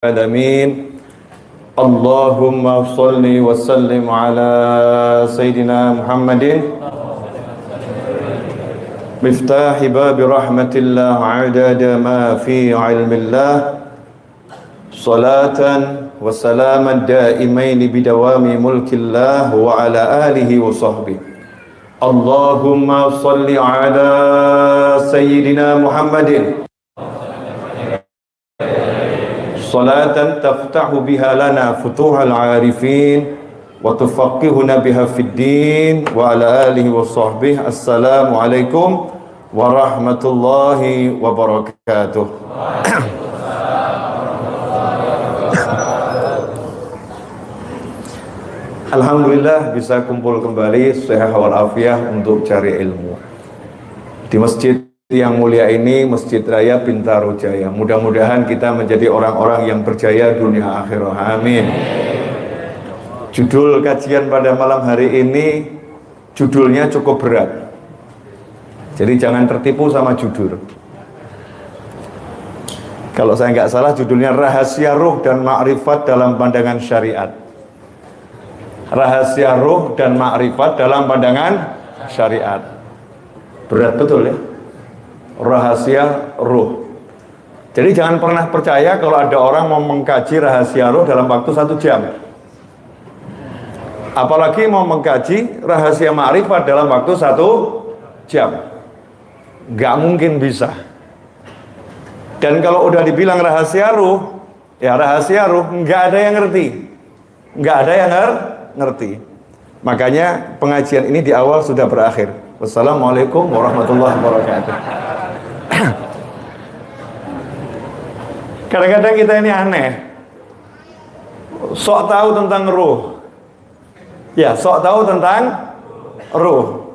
العالمين اللهم صل وسلم على سيدنا محمد مفتاح باب رحمة الله عدد ما في علم الله صلاة وسلاما دائمين بدوام ملك الله وعلى آله وصحبه اللهم صل على سيدنا محمد صلاة تفتح بها لنا فتوح العارفين وتفقهنا بها في الدين وعلى آله وصحبه السلام عليكم ورحمة الله وبركاته. Alhamdulillah bisa kumpul kembali sehat walafiat untuk cari ilmu di masjid yang mulia ini, Masjid Raya Bintaro Jaya. Mudah-mudahan kita menjadi orang-orang yang berjaya dunia akhirah. Amin. Judul kajian pada malam hari ini, judulnya cukup berat. Jadi jangan tertipu sama judul. Kalau saya nggak salah judulnya Rahasia Ruh dan Ma'rifat dalam Pandangan Syariat. Rahasia Ruh dan Ma'rifat dalam Pandangan Syariat. Berat betul ya. Rahasia ruh. Jadi jangan pernah percaya kalau ada orang mau mengkaji rahasia ruh dalam waktu 1 jam. Apalagi mau mengkaji rahasia ma'rifat dalam waktu 1 jam. Gak mungkin bisa. Dan kalau udah dibilang rahasia ruh, ya rahasia ruh gak ada yang ngerti. Gak ada yang ngerti. Makanya pengajian ini di awal sudah berakhir. Wassalamualaikum warahmatullahi wabarakatuh. Kadang-kadang kita ini aneh, sok tahu tentang ruh, ya sok tahu tentang ruh.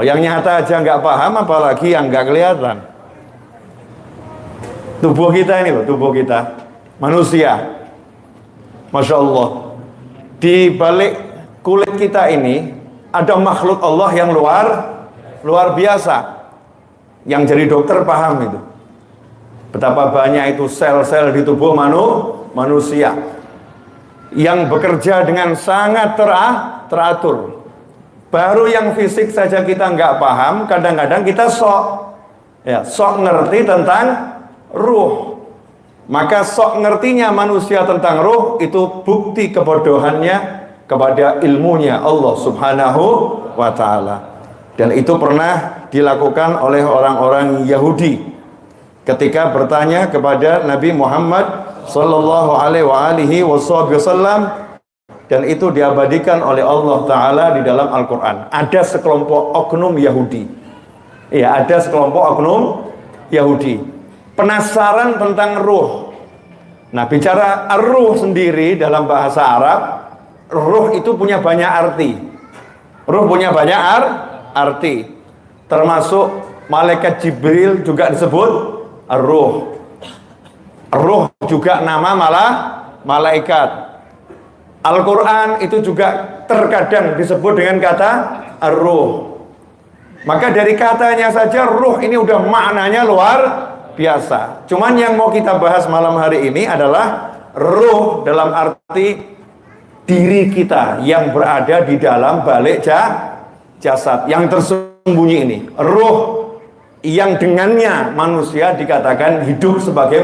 Yang nyata aja nggak paham, apalagi yang nggak kelihatan. Tubuh kita ini loh, tubuh kita manusia, masya Allah. Di balik kulit kita ini ada makhluk Allah yang luar biasa. Yang jadi dokter paham itu. Betapa banyak itu sel-sel di tubuh manusia yang bekerja dengan sangat teratur. Baru yang fisik saja kita nggak paham, kadang-kadang kita sok ngerti tentang ruh. Maka sok ngertinya manusia tentang ruh itu bukti kebodohannya kepada ilmunya Allah Subhanahu wa ta'ala. Dan itu pernah dilakukan oleh orang-orang Yahudi ketika bertanya kepada Nabi Muhammad sallallahu alaihi wasallam, dan itu diabadikan oleh Allah Ta'ala di dalam Al-Quran. Ada sekelompok oknum Yahudi, ya ada sekelompok oknum Yahudi penasaran tentang ruh. Nah, bicara ruh sendiri dalam bahasa Arab, ruh itu punya banyak arti. Ruh punya banyak arti, termasuk malaikat Jibril juga disebut Ar-Ruh. Ruh juga nama malaikat. Al-Quran itu juga terkadang disebut dengan kata Ar-Ruh. Maka dari katanya saja ruh ini udah maknanya luar biasa. Cuman yang mau kita bahas malam hari ini adalah ruh dalam arti diri kita yang berada di dalam balik jasad yang tersembunyi ini. Ruh yang dengannya manusia dikatakan hidup sebagai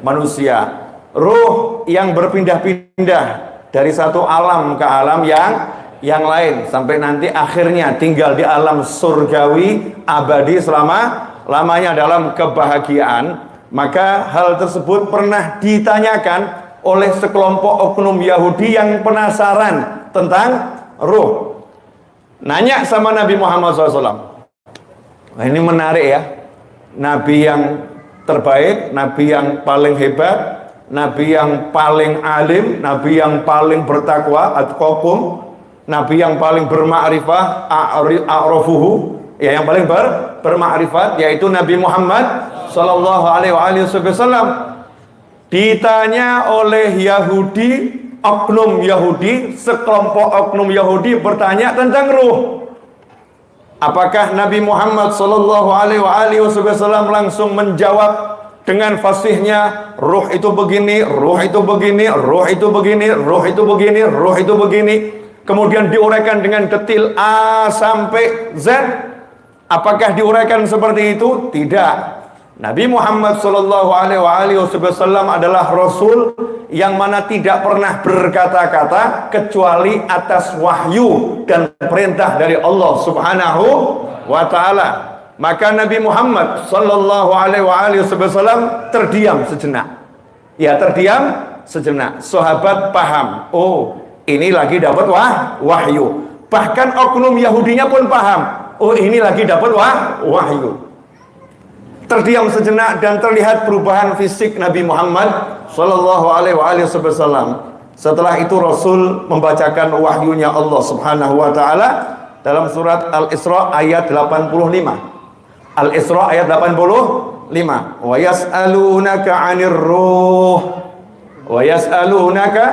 manusia. Ruh yang berpindah-pindah dari satu alam ke alam yang lain sampai nanti akhirnya tinggal di alam surgawi abadi selama-lamanya dalam kebahagiaan. Maka hal tersebut pernah ditanyakan oleh sekelompok oknum Yahudi yang penasaran tentang ruh. Nanya sama Nabi Muhammad SAW. Nah, ini menarik ya. Nabi yang terbaik, Nabi yang paling hebat, Nabi yang paling alim, Nabi yang paling bertakwa, atqakum, Nabi yang paling bermakrifah, a'rafuhu, ya yang paling bermakrifat yaitu Nabi Muhammad sallallahu alaihi wasallam. Ditanya oleh Yahudi, oknum Yahudi, sekelompok oknum Yahudi bertanya tentang ruh. Apakah Nabi Muhammad sallallahu alaihi wasallam langsung menjawab dengan fasihnya, ruh itu begini, ruh itu begini, ruh itu begini, ruh itu begini, ruh itu begini. Kemudian diuraikan dengan detil A sampai Z. Apakah diuraikan seperti itu? Tidak. Nabi Muhammad sallallahu alaihi wasallam adalah rasul yang mana tidak pernah berkata-kata kecuali atas wahyu dan perintah dari Allah Subhanahu wa taala. Maka Nabi Muhammad sallallahu alaihi wasallam terdiam sejenak. Ya, terdiam sejenak. Sahabat paham. Oh, ini lagi dapat wahyu. Bahkan oknum Yahudinya pun paham. Oh, ini lagi dapat wahyu. Terdiam sejenak dan terlihat perubahan fisik Nabi Muhammad sallallahu alaihi wasallam. Setelah itu Rasul membacakan wahyunya Allah Subhanahu wa taala dalam surat Al-Isra ayat 85. Al-Isra ayat 85. Wa yas'alunaka 'anir ruh. Wa yas'alunaka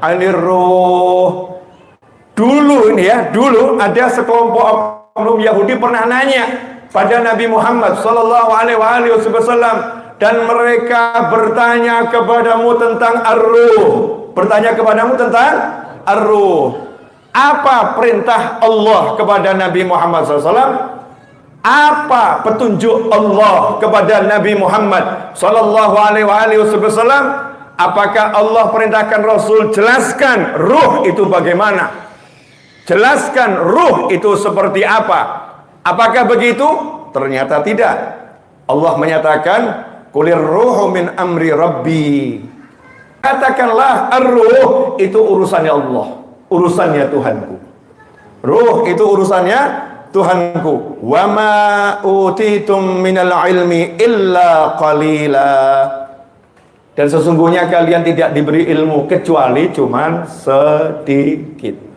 'anir ruh. Dulu ini ya, dulu ada sekelompok oknum Yahudi pernah nanya pada Nabi Muhammad sallallahu alaihi wasallam, dan mereka bertanya kepadamu tentang ar-ruh. Bertanya kepadamu tentang ar-ruh. Apa perintah Allah kepada Nabi Muhammad SAW? Apa petunjuk Allah kepada Nabi Muhammad sallallahu alaihi wasallam? Apakah Allah perintahkan Rasul jelaskan ruh itu bagaimana? Jelaskan ruh itu seperti apa? Apakah begitu? Ternyata tidak. Allah menyatakan, "Qulir ruhu min amri rabbi." Katakanlah ar-ruh itu urusannya Allah, urusannya Tuhanku. Ruh itu urusannya Tuhanku. Wa ma utitum minal ilmi illa qalila. Dan sesungguhnya kalian tidak diberi ilmu kecuali cuman sedikit.